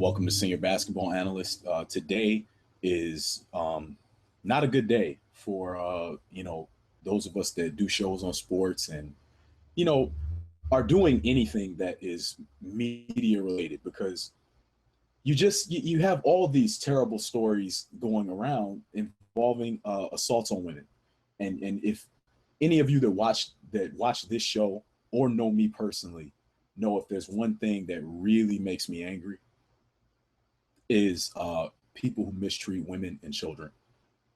Welcome to Senior Basketball Analyst. Today is not a good day for those of us that do shows on sports and you know are doing anything that is media related, because you have all these terrible stories going around involving assaults on women, and if any of you that watch this show or know me personally know, if there's one thing that really makes me angry is people who mistreat women and children.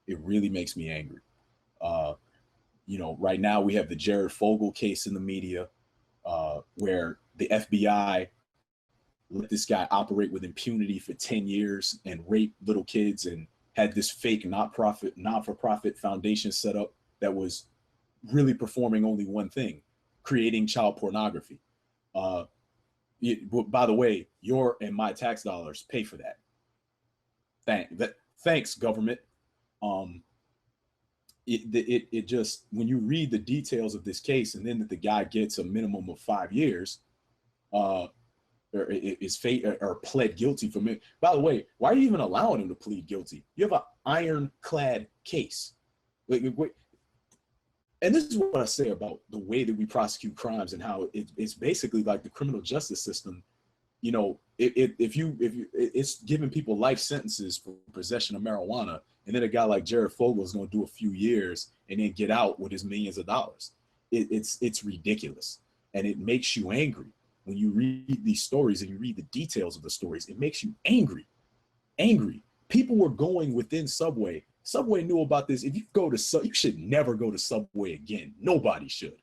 It really makes me angry. Uh, right now we have the Jared Fogle case in the media, where the FBI let this guy operate with impunity for 10 years and rape little kids, and had this fake not-for-profit foundation set up that was really performing only one thing: creating child pornography. Uh, by the way, your and my tax dollars pay for that. Thanks, government. Um, it just, when you read the details of this case, and then that the guy gets a minimum of 5 years, uh, or is fate or pled guilty for me. By the way, why are you even allowing him to plead guilty? You have an ironclad case. Wait, and this is what I say about the way that we prosecute crimes and how it's basically like the criminal justice system. If you it's giving people life sentences for possession of marijuana, and then a guy like Jared Fogle is going to do a few years and then get out with his millions of dollars. It's ridiculous, and it makes you angry when you read these stories and you read the details of the stories. It makes you angry. People were going within Subway. Subway knew about this. If you go to you should never go to Subway again. Nobody should.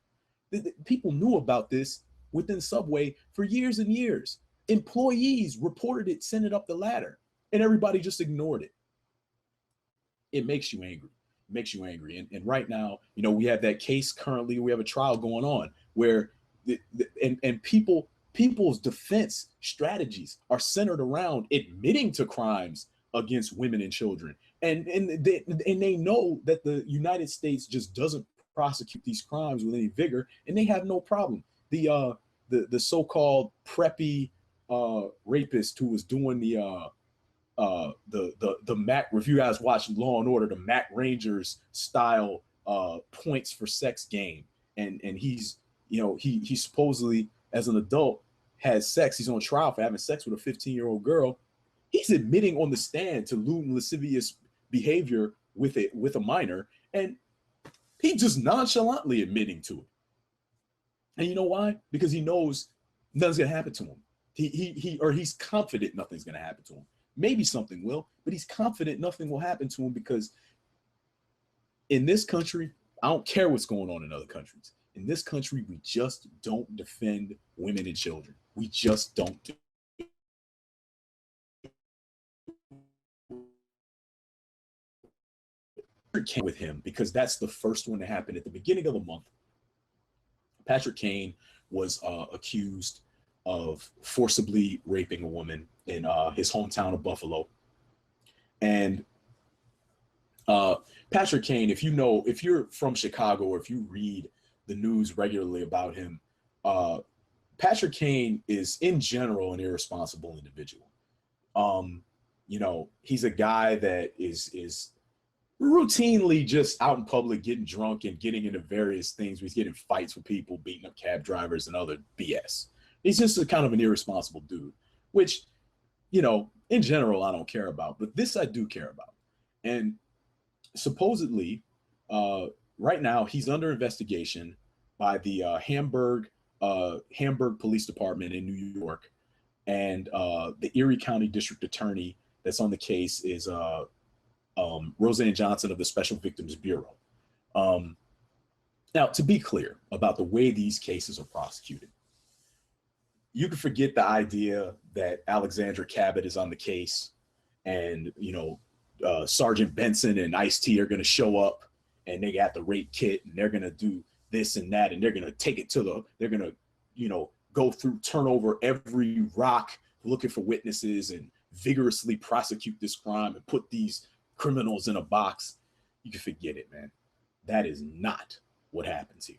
People knew about this within Subway for years and years. Employees reported it, sent it up the ladder, and everybody just ignored it. It makes you angry. It makes you angry. And right now, we have that case currently. We have a trial going on where people's defense strategies are centered around admitting to crimes against women and children. And they know that the United States just doesn't prosecute these crimes with any vigor, and they have no problem. The so-called preppy rapist who was doing the Mac, if you guys watch Law and Order, the Mac Rangers style points for sex game, and he's he supposedly, as an adult, has sex. He's on trial for having sex with a 15-year-old girl. He's admitting on the stand to lewd and lascivious behavior with a minor, and he just nonchalantly admitting to it. And you know why? Because he knows nothing's gonna happen to him. He's confident nothing's gonna happen to him. Maybe something will, but he's confident nothing will happen to him, because in this country, I don't care what's going on in other countries. In this country, we just don't defend women and children. We just don't do. With him, because that's the first one to happen at the beginning of the month. Patrick Kane was accused of forcibly raping a woman in his hometown of Buffalo. And Patrick Kane, if you're from Chicago, or if you read the news regularly about him, Patrick Kane is in general an irresponsible individual. He's a guy that is routinely just out in public getting drunk and getting into various things. He's getting fights with people, beating up cab drivers and other BS. He's just a kind of an irresponsible dude, which, in general, I don't care about. But this I do care about. And supposedly, right now, he's under investigation by the Hamburg Police Department in New York. And the Erie County District Attorney that's on the case is Roseanne Johnson of the Special Victims Bureau. Now, to be clear about the way these cases are prosecuted, you can forget the idea that Alexandra Cabot is on the case, and Sergeant Benson and Ice-T are going to show up, and they got the rape kit, and they're going to do this and that, and they're going to take it they're going to turn over every rock looking for witnesses and vigorously prosecute this crime and put these criminals in a box. You can forget it, man. That is not what happens here.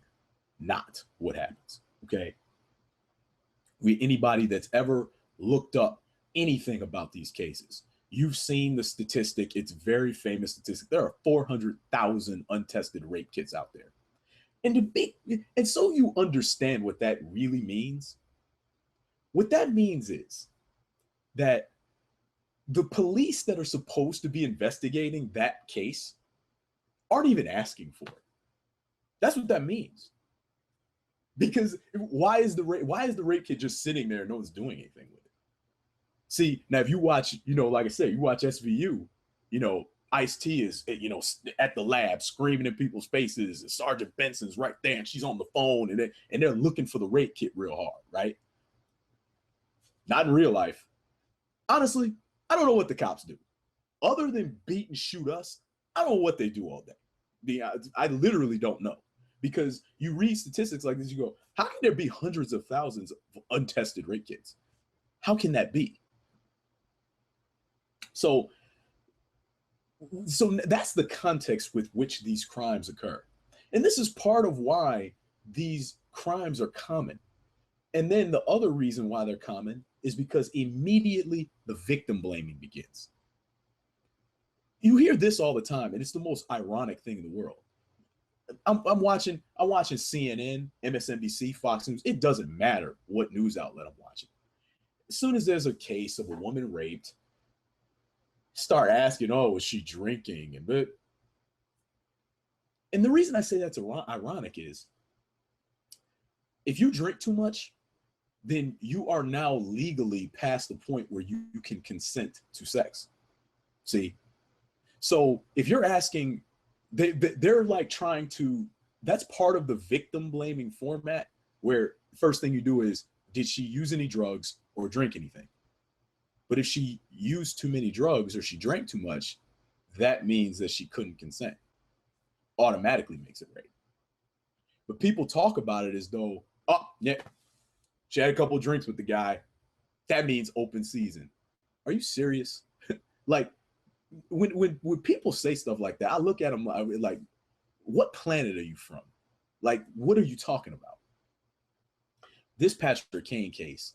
Not what happens. Okay. Anybody that's ever looked up anything about these cases, you've seen the statistic. It's very famous statistic. There are 400,000 untested rape kits out there. And so you understand what that really means. What that means is that the police that are supposed to be investigating that case aren't even asking for it. That's what that means. Because why is the rape kit just sitting there and no one's doing anything with it? See, now if you watch, like I said, you watch SVU, Ice-T is, at the lab screaming in people's faces, and Sergeant Benson's right there and she's on the phone and they're looking for the rape kit real hard, right? Not in real life. Honestly, I don't know what the cops do. Other than beat and shoot us, I don't know what they do all day. I literally don't know. Because you read statistics like this, you go, how can there be hundreds of thousands of untested rape kits? How can that be? So that's the context with which these crimes occur. And this is part of why these crimes are common. And then the other reason why they're common is because immediately the victim blaming begins. You hear this all the time, and it's the most ironic thing in the world. I'm watching CNN, MSNBC, Fox News. It doesn't matter what news outlet I'm watching. As soon as there's a case of a woman raped, start asking, oh, was she drinking? And the reason I say that's ironic is if you drink too much, then you are now legally past the point where you can consent to sex. See? So if you're asking, they're like trying to, that's part of the victim blaming format where first thing you do is, did she use any drugs or drink anything? But if she used too many drugs or she drank too much, that means that she couldn't consent. Automatically makes it rape. But people talk about it as though, oh, yeah, she had a couple of drinks with the guy. That means open season. Are you serious? Like, when people say stuff like that, I look at them like, what planet are you from? Like, what are you talking about? This Patrick Kane case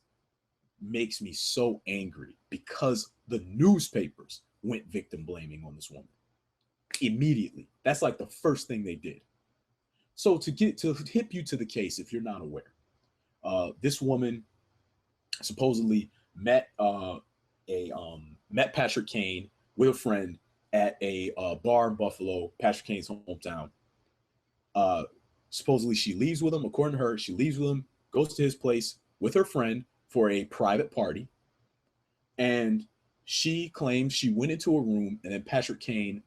makes me so angry because the newspapers went victim blaming on this woman immediately. That's like the first thing they did. So to hip you to the case, if you're not aware, this woman supposedly met Patrick Kane with a friend at a bar in Buffalo, Patrick Kane's hometown. Supposedly she leaves with him. According to her, she leaves with him, goes to his place with her friend for a private party. And she claims she went into a room and then Patrick Kane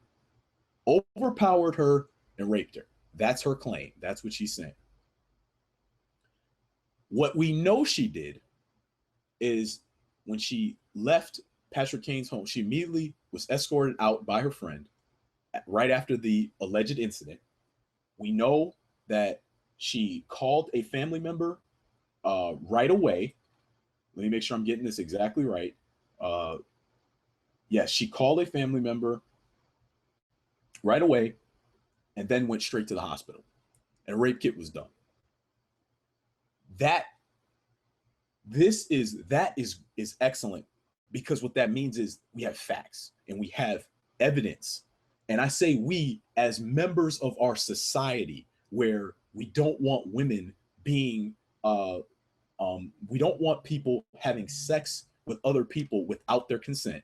overpowered her and raped her. That's her claim. That's what she's saying. What we know she did is when she left Patrick Kane's home, she immediately was escorted out by her friend right after the alleged incident. We know that she called a family member right away. Let me make sure I'm getting this exactly right. Yes, she called a family member right away and then went straight to the hospital. And a rape kit was done. That is excellent, because what that means is we have facts and we have evidence. And I say we as members of our society, where we don't want women being we don't want people having sex with other people without their consent.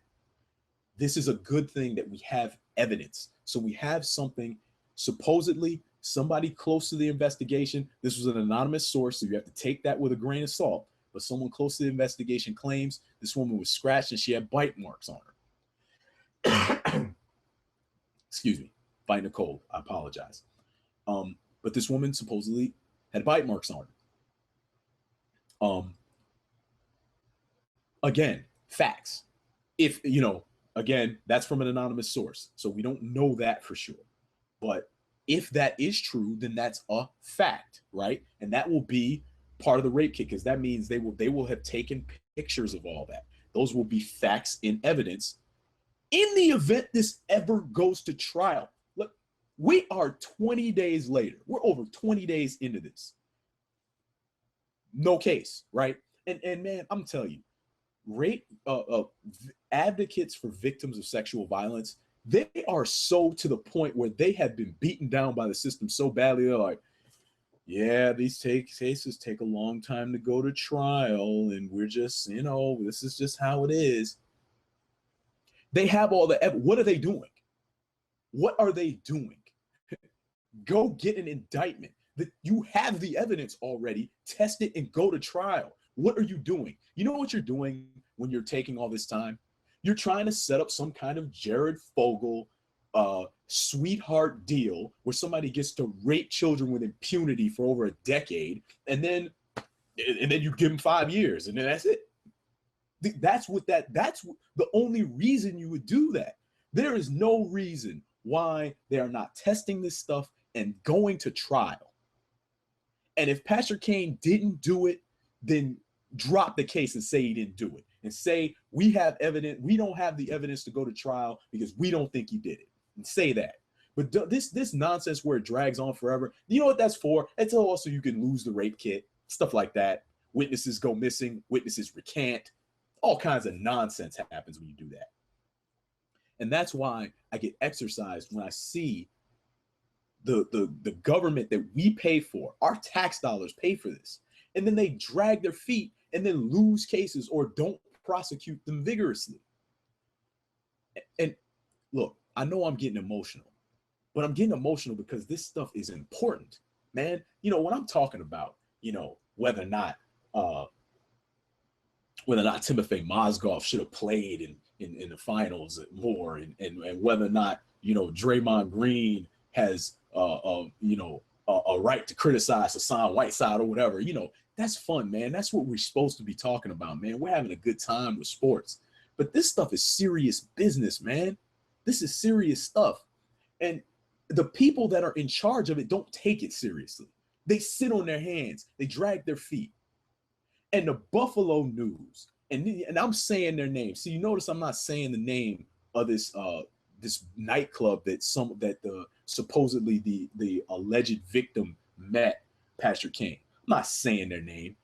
This is a good thing that we have evidence. So we have something, supposedly somebody close to the investigation. This was an anonymous source, so you have to take that with a grain of salt. But someone close to the investigation claims this woman was scratched and she had bite marks on her. Excuse me, fighting a cold. I apologize. But this woman supposedly had bite marks on her. Again, facts. If, again, that's from an anonymous source, so we don't know that for sure. But if that is true, then that's a fact, right? And that will be part of the rape kit, because that means they will have taken pictures of all that. Those will be facts in evidence in the event this ever goes to trial. Look, we are 20 days later. We're over 20 days into this. No case, right? And man, I'm telling you, rape advocates for victims of sexual violence, they are so to the point where they have been beaten down by the system so badly. They're like, yeah, these cases take a long time to go to trial, and we're just, this is just how it is. They have all the evidence. What are they doing? What are they doing? Go get an indictment. You have the evidence already. Test it and go to trial. What are you doing? You know what you're doing when you're taking all this time? You're trying to set up some kind of Jared Fogle sweetheart deal where somebody gets to rape children with impunity for over a decade, and then you give them 5 years, and then that's it. That's the only reason you would do that. There is no reason why they are not testing this stuff and going to trial. And if Patrick Kane didn't do it, then drop the case and say he didn't do it, and say we have evidence. We don't have the evidence to go to trial because we don't think he did it, and say that. But this nonsense where it drags on forever, you know what that's for? It's also you can lose the rape kit, stuff like that. Witnesses go missing, witnesses recant. All kinds of nonsense happens when you do that. And that's why I get exercised when I see the government that we pay for, our tax dollars pay for this, and then they drag their feet and then lose cases or don't prosecute them vigorously. And look, I know I'm getting emotional, but I'm getting emotional because this stuff is important, man. When I'm talking about, whether or not Timofey Mozgov should have played in the finals more, and whether or not, Draymond Green has a right to criticize Hassan Whiteside or whatever, that's fun, man. That's what we're supposed to be talking about, man. We're having a good time with sports. But this stuff is serious business, man. This is serious stuff. And the people that are in charge of it don't take it seriously. They sit on their hands. They drag their feet. And the Buffalo News, and I'm saying their name. So you notice I'm not saying the name of this nightclub that supposedly the alleged victim met Patrick Kane. I'm not saying their name,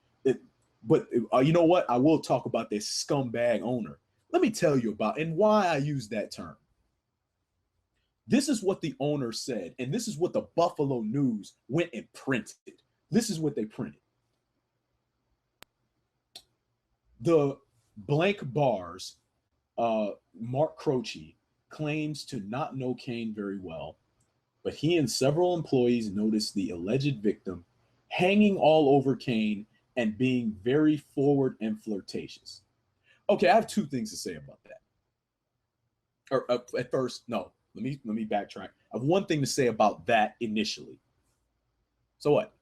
but you know what? I will talk about this scumbag owner. Let me tell you about and why I use that term. This is what the owner said, and this is what the Buffalo News went and printed. This is what they printed. The blank bars, Mark Croce claims to not know Kane very well, but he and several employees noticed the alleged victim hanging all over Kane and being very forward and flirtatious. Okay, I have two things to say about that. Or at first, no, let me backtrack. I have one thing to say about that initially. So what?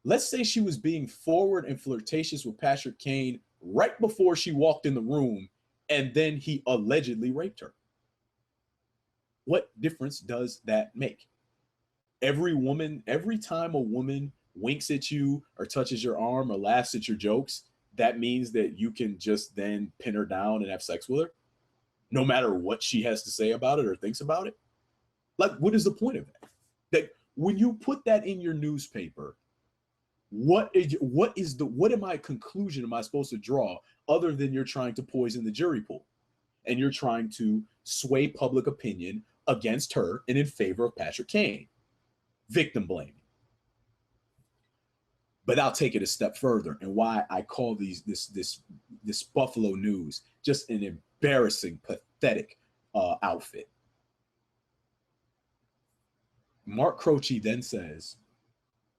Let's say she was being forward and flirtatious with Patrick Kane right before she walked in the room, and then he allegedly raped her. What difference does that make? Every time a woman winks at you or touches your arm or laughs at your jokes, that means that you can just then pin her down and have sex with her, no matter what she has to say about it or thinks about it. Like, what is the point of that? That when you put that in your newspaper, what conclusion am I supposed to draw other than you're trying to poison the jury pool and you're trying to sway public opinion against her and in favor of Patrick Kane? Victim blaming. But I'll take it a step further, and why I call this Buffalo News just an embarrassing, pathetic outfit. Mark Croce then says,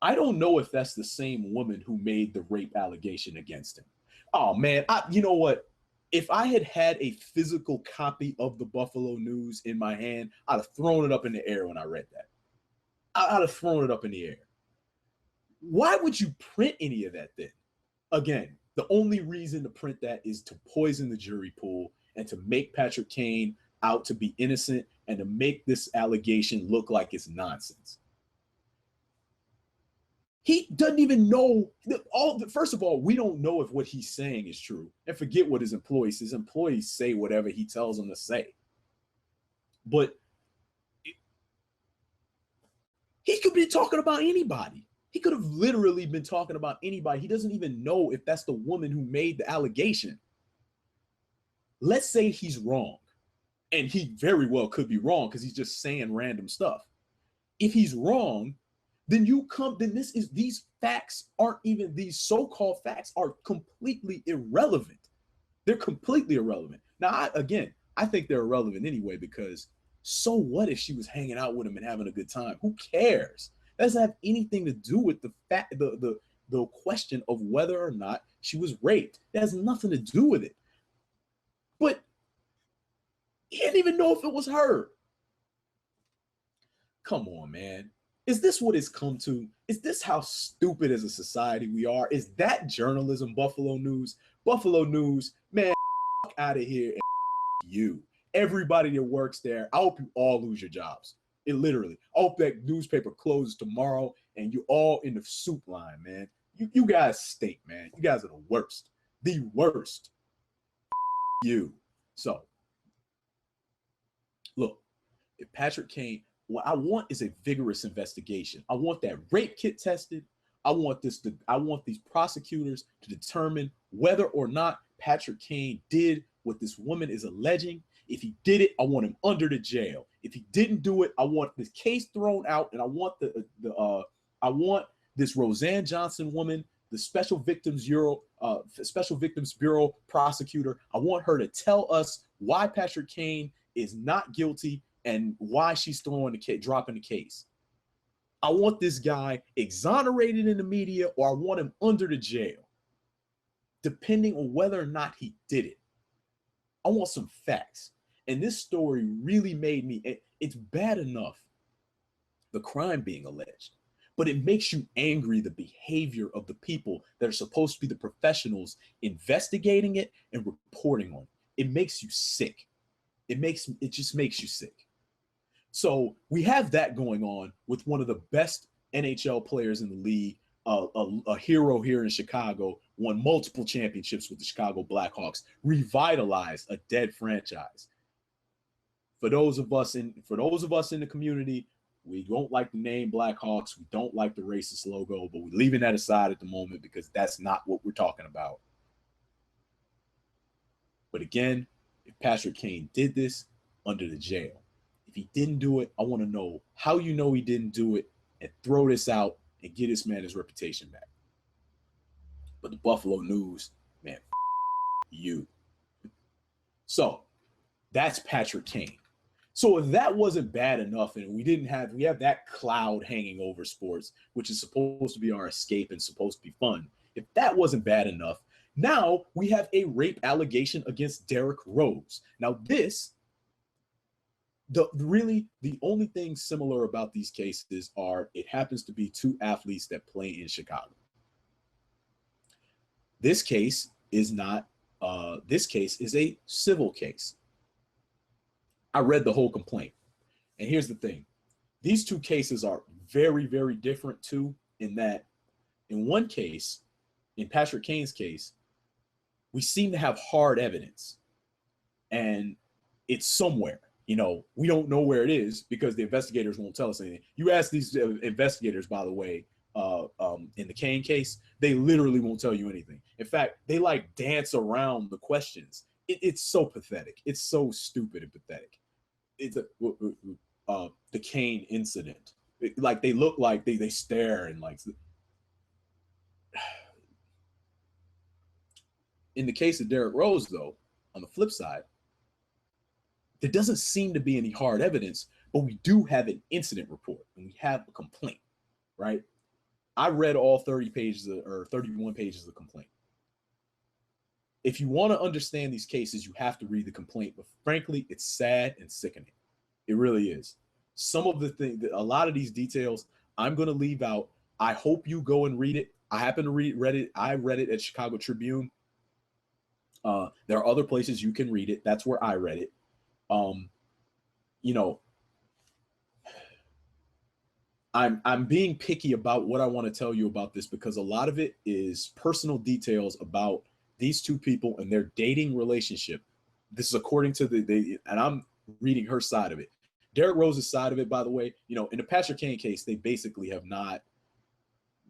I don't know if that's the same woman who made the rape allegation against him. Oh man, you know what? If I had a physical copy of the Buffalo News in my hand, I'd have thrown it up in the air when I read that. I'd have thrown it up in the air. Why would you print any of that then? Again, the only reason to print that is to poison the jury pool and to make Patrick Kane out to be innocent and to make this allegation look like it's nonsense. He doesn't even know first of all, we don't know if what he's saying is true. And forget what his employees say whatever he tells them to say. But he could be talking about anybody. He could have literally been talking about anybody. He doesn't even know if that's the woman who made the allegation. let's say he's wrong, and he very well could be wrong because he's just saying random stuff. If he's wrong, then these facts aren't even, these so-called facts are completely irrelevant. They're completely irrelevant. Now, I think they're irrelevant anyway, because so what if she was hanging out with him and having a good time? Who cares? That doesn't have anything to do with the question of whether or not she was raped. It has nothing to do with it. But he didn't even know if it was her. Come on, man. Is this what it's come to? Is this how stupid as a society we are? Is that journalism, Buffalo News? Buffalo News, man, out of here and you. Everybody that works there, I hope you all lose your jobs. It literally. I hope that newspaper closes tomorrow and you're all in the soup line, man. You guys stink, man. You guys are the worst. The worst. You. So, look, if Patrick Kane, what I want is a vigorous investigation. I want that rape kit tested. I want these prosecutors to determine whether or not Patrick Kane did what this woman is alleging. If he did it, I want him under the jail. If he didn't do it, I want this case thrown out, and I want I want this Roseanne Johnson woman, the Special Victims Bureau prosecutor. I want her to tell us why Patrick Kane is not guilty and why she's dropping the case. I want this guy exonerated in the media, or I want him under the jail, depending on whether or not he did it. I want some facts. And this story really made me, it's bad enough, the crime being alleged, but it makes you angry, the behavior of the people that are supposed to be the professionals investigating it and reporting on it. It makes you sick. It just makes you sick. So we have that going on with one of the best NHL players in the league, a hero here in Chicago, won multiple championships with the Chicago Blackhawks, revitalized a dead franchise. For those of us in the community, we don't like the name Blackhawks. We don't like the racist logo, but we're leaving that aside at the moment because that's not what we're talking about. But again, if Patrick Kane did this, under the jail. If he didn't do it, I want to know how you know he didn't do it, and throw this out and get this man his reputation back. But the Buffalo News, man, you. So that's Patrick Kane. So if that wasn't bad enough, and we have that cloud hanging over sports, which is supposed to be our escape and supposed to be fun. If that wasn't bad enough, now we have a rape allegation against Derrick Rose. Now the only thing similar about these cases are it happens to be two athletes that play in Chicago. This case is not, this case is a civil case. I read the whole complaint. And here's the thing. These two cases are very, very different too, in that in one case, in Patrick Kane's case, we seem to have hard evidence. And it's somewhere. You know, we don't know where it is because the investigators won't tell us anything. You ask these investigators, by the way, in the Kane case, they literally won't tell you anything. In fact, they like dance around the questions. It's so pathetic. It's so stupid and pathetic. It's the Kane incident. Like they look like they stare and like. In the case of Derrick Rose, though, on the flip side, there doesn't seem to be any hard evidence, but we do have an incident report and we have a complaint, right? I read all 30 pages or 31 pages of the complaint. If you want to understand these cases, you have to read the complaint, but frankly, it's sad and sickening. It really is. Some of the things, a lot of these details, I'm going to leave out. I hope you go and read it. I happen to read it. I read it at Chicago Tribune. There are other places you can read it. That's where I read it. You know, I'm being picky about what I want to tell you about this because a lot of it is personal details about these two people and their dating relationship. This is according to and I'm reading her side of it. Derrick Rose's side of it, by the way, you know, in the Patrick Kane case, they basically have not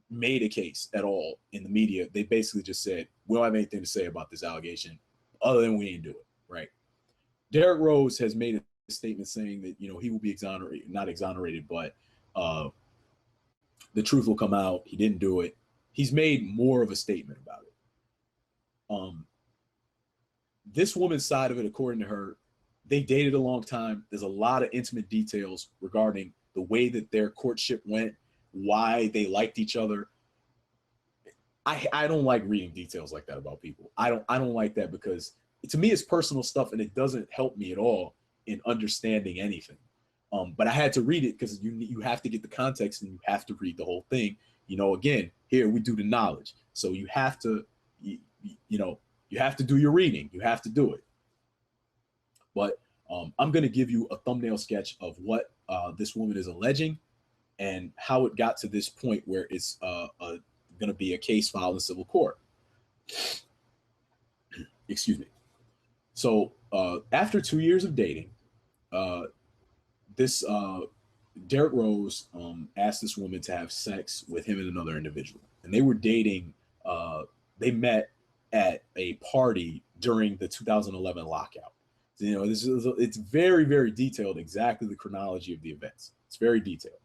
made a case at all in the media. They basically just said, we don't have anything to say about this allegation other than we didn't do it, right? Derrick Rose has made a statement saying that, you know, he will be exonerated, not exonerated, but the truth will come out. He didn't do it. He's made more of a statement about it. This woman's side of it, according to her, they dated a long time. There's a lot of intimate details regarding the way that their courtship went, why they liked each other. I don't like reading details like that about people. I don't like that, because to me it's personal stuff and it doesn't help me at all in understanding anything. But I had to read it because you have to get the context and you have to read the whole thing. You know, again, here we do the knowledge. So you have to, you know, you have to do your reading. You have to do it. But I'm going to give you a thumbnail sketch of what this woman is alleging and how it got to this point where it's going to be a case filed in civil court. Excuse me. So after 2 years of dating, this Derrick Rose asked this woman to have sex with him and another individual, and they were dating. They met at a party during the 2011 lockout. So, you know, it's very, very detailed, exactly the chronology of the events. It's very detailed.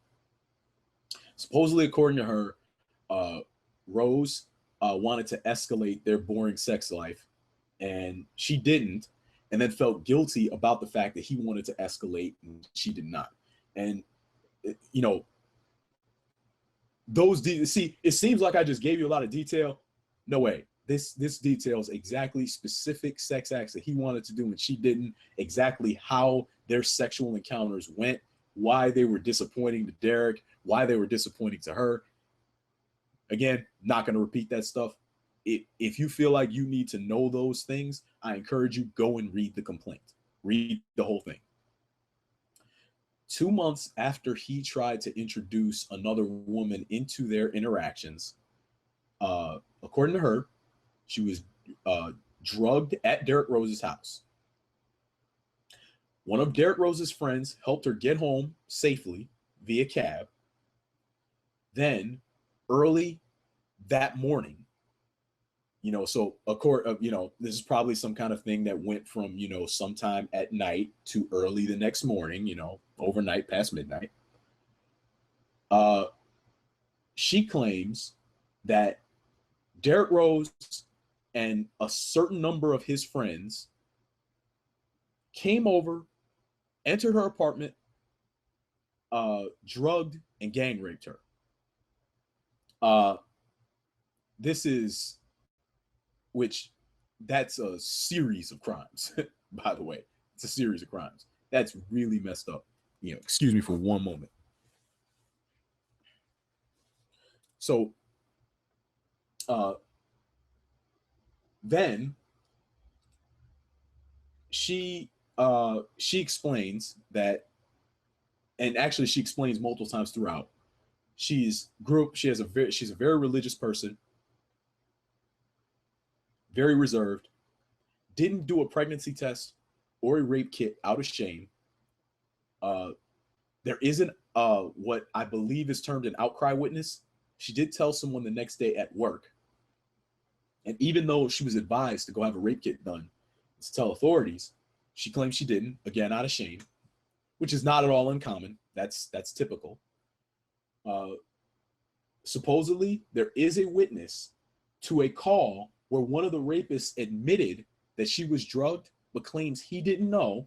Supposedly, according to her, Rose wanted to escalate their boring sex life, and she didn't, and then felt guilty about the fact that he wanted to escalate and she did not. And, you know, see, it seems like I just gave you a lot of detail. No way. This details exactly specific sex acts that he wanted to do and she didn't, exactly how their sexual encounters went, why they were disappointing to Derrick, why they were disappointing to her. Again, not going to repeat that stuff. If you feel like you need to know those things, I encourage you, go and read the complaint. Read the whole thing. 2 months after he tried to introduce another woman into their interactions, according to her, she was drugged at Derrick Rose's house. One of Derrick Rose's friends helped her get home safely via cab. Then, early that morning, you know, so you know, this is probably some kind of thing that went from, you know, sometime at night to early the next morning, you know, overnight past midnight. She claims that Derrick Rose and a certain number of his friends came over, entered her apartment, drugged and gang raped her. That's a series of crimes, by the way. It's a series of crimes. That's really messed up. You know, excuse me for one moment. So then she explains that, and actually she explains multiple times throughout. She's a very religious person, very reserved, didn't do a pregnancy test or a rape kit out of shame. There isn't what I believe is termed an outcry witness. She did tell someone the next day at work. And even though she was advised to go have a rape kit done to tell authorities, she claims she didn't, again, out of shame, which is not at all uncommon. That's typical. Supposedly, there is a witness to a call where one of the rapists admitted that she was drugged, but claims he didn't know,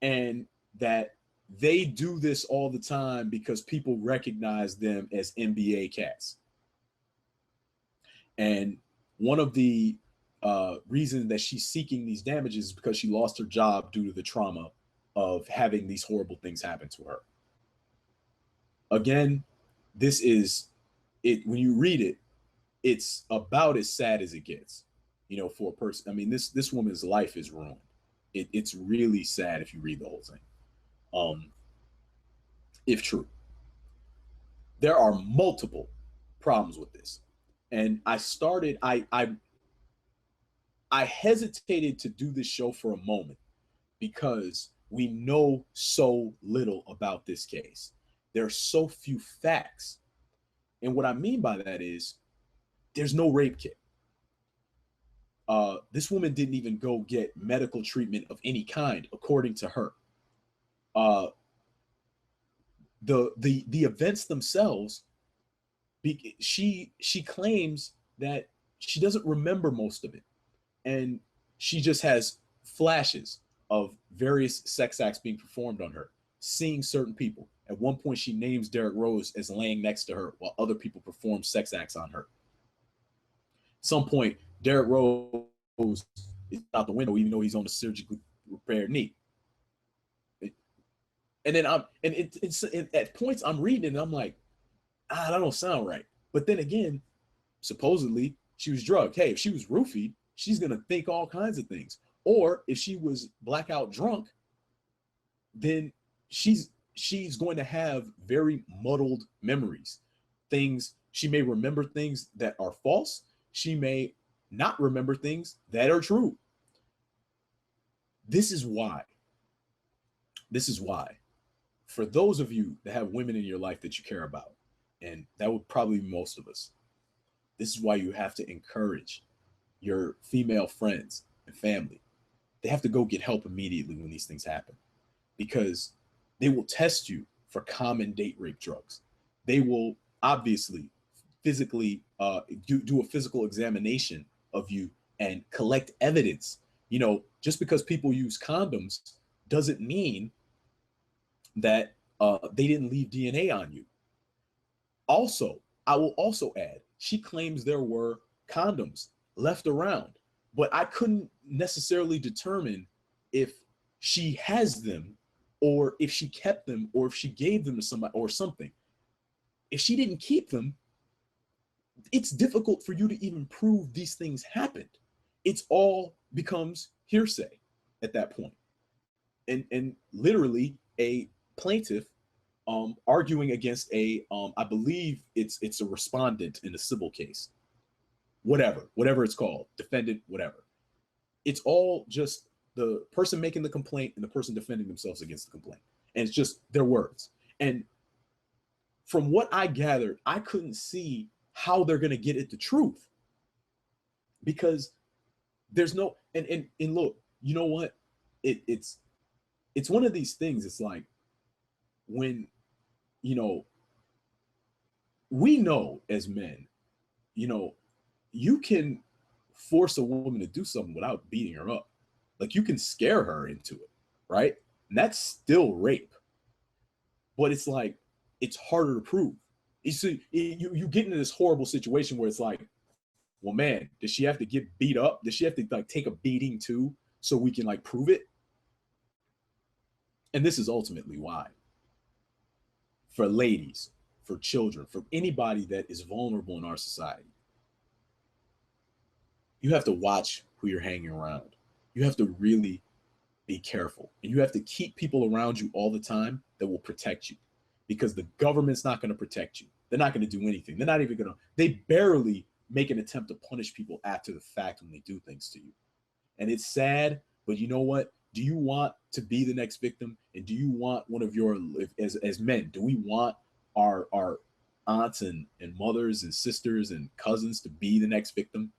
and that they do this all the time because people recognize them as NBA cats. And one of the reasons that she's seeking these damages is because she lost her job due to the trauma of having these horrible things happen to her. Again, this is it. When you read it, it's about as sad as it gets, you know, for a person. I mean, this woman's life is ruined. It's really sad if you read the whole thing. If true, there are multiple problems with this, and I hesitated to do this show for a moment because we know so little about this case. There are so few facts, and what I mean by that is there's no rape kit. This woman didn't even go get medical treatment of any kind, according to her. Uh, the events themselves, she claims that she doesn't remember most of it, and she just has flashes of various sex acts being performed on her, seeing certain people. At one point, she names Derrick Rose as laying next to her while other people perform sex acts on her. At some point, Derrick Rose is out the window, even though he's on a surgically repaired knee. And then at points I'm reading it and I'm like, that don't sound right. But then again, supposedly she was drugged. Hey, if she was roofied, she's gonna think all kinds of things. Or if she was blackout drunk, then she's going to have very muddled memories. Things, she may remember things that are false. She may not remember things that are true. This is why. For those of you that have women in your life that you care about, and that would probably be most of us, this is why you have to encourage your female friends and family. They have to go get help immediately when these things happen, because they will test you for common date rape drugs. They will obviously physically do a physical examination of you and collect evidence. Just because people use condoms doesn't mean that they didn't leave DNA on you. Also, I will also add, she claims there were condoms left around, but I couldn't necessarily determine if she has them or if she kept them or if she gave them to somebody or something. If she didn't keep them, it's difficult for you to even prove these things happened. It's all becomes hearsay at that point. And literally a plaintiff arguing against I believe it's a respondent in a civil case, whatever it's called, defendant, whatever. It's all just the person making the complaint and the person defending themselves against the complaint, and it's just their words. And from what I gathered, I couldn't see how they're going to get at the truth, because there's no and look, you know what, it's one of these things. It's like, when we know as men, you can force a woman to do something without beating her up. Like, you can scare her into it, right? And that's still rape. But it's like, it's harder to prove. You see, you get into this horrible situation where it's like, well, man, does she have to get beat up? Does she have to like take a beating too, so we can like prove it? And this is ultimately why, for ladies, for children, for anybody that is vulnerable in our society, you have to watch who you're hanging around. You have to really be careful, and you have to keep people around you all the time that will protect you, because the government's not going to protect you. They're not going to do anything. They're not even going to, they barely make an attempt to punish people after the fact when they do things to you. And it's sad, but you know what? Do you want to be the next victim? And do you want one of your, as men, do we want our aunts and mothers and sisters and cousins to be the next victim?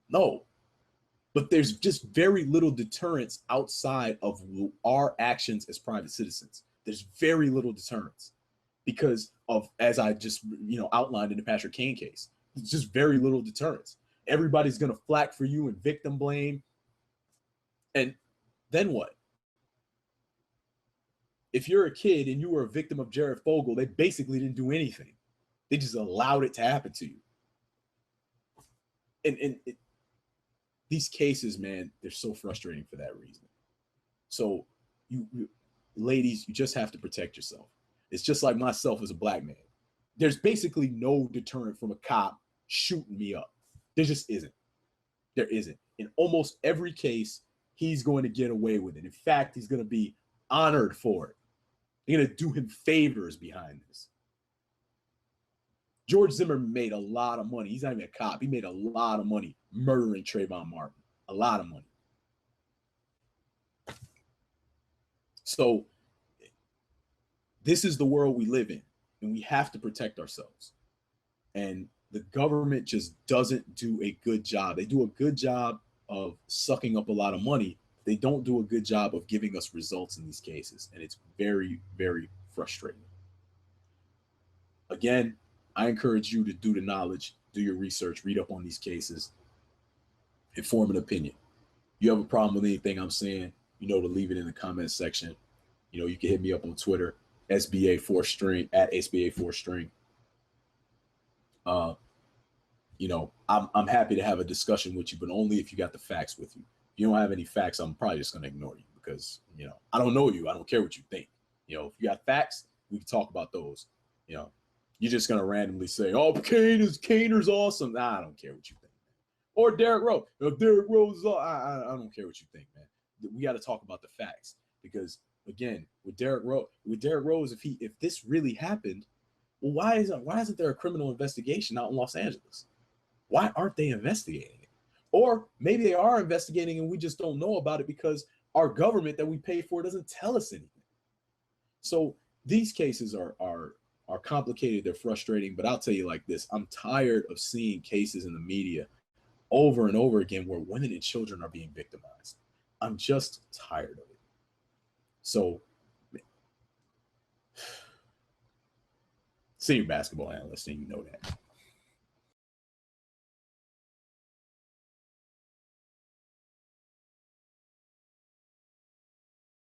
No. But there's just very little deterrence outside of our actions as private citizens. There's very little deterrence because of, as I just outlined in the Patrick Kane case, it's just very little deterrence. Everybody's going to flack for you and victim blame. And then what? If you're a kid and you were a victim of Jared Fogle, they basically didn't do anything. They just allowed it to happen to you. And these cases, man, they're so frustrating for that reason. So you ladies, you just have to protect yourself. It's just like myself as a black man. There's basically no deterrent from a cop shooting me up. There just isn't. There isn't. In almost every case, he's going to get away with it. In fact, he's going to be honored for it. They're going to do him favors behind this. George Zimmerman made a lot of money. He's not even a cop. He made a lot of money murdering Trayvon Martin. A lot of money. So this is the world we live in, and we have to protect ourselves. And the government just doesn't do a good job. They do a good job of sucking up a lot of money. They don't do a good job of giving us results in these cases. And it's very, very frustrating. Again, I encourage you to do the knowledge, do your research, read up on these cases, and form an opinion. You have a problem with anything I'm saying, you know, to leave it in the comment section. You know, you can hit me up on Twitter, SBA 4string, at SBA 4string. You know, I'm happy to have a discussion with you, but only if you got the facts with you. If you don't have any facts, I'm probably just going to ignore you because, you know, I don't know you. I don't care what you think. You know, if you got facts, we can talk about those. You know, you're just going to randomly say, oh, Kaner's awesome. Nah, I don't care what you think. Or Derrick Rose. If Derrick Rose, I don't care what you think, man. We got to talk about the facts because, again, with Derrick Rose, if this really happened, well, why isn't there a criminal investigation out in Los Angeles? Why aren't they investigating it? Or maybe they are investigating and we just don't know about it because our government that we pay for doesn't tell us anything. So these cases are complicated. They're frustrating. But I'll tell you like this: I'm tired of seeing cases in the media over and over again where women and children are being victimized. I'm just tired of it. So, Senior Basketball Analyst, and you know that.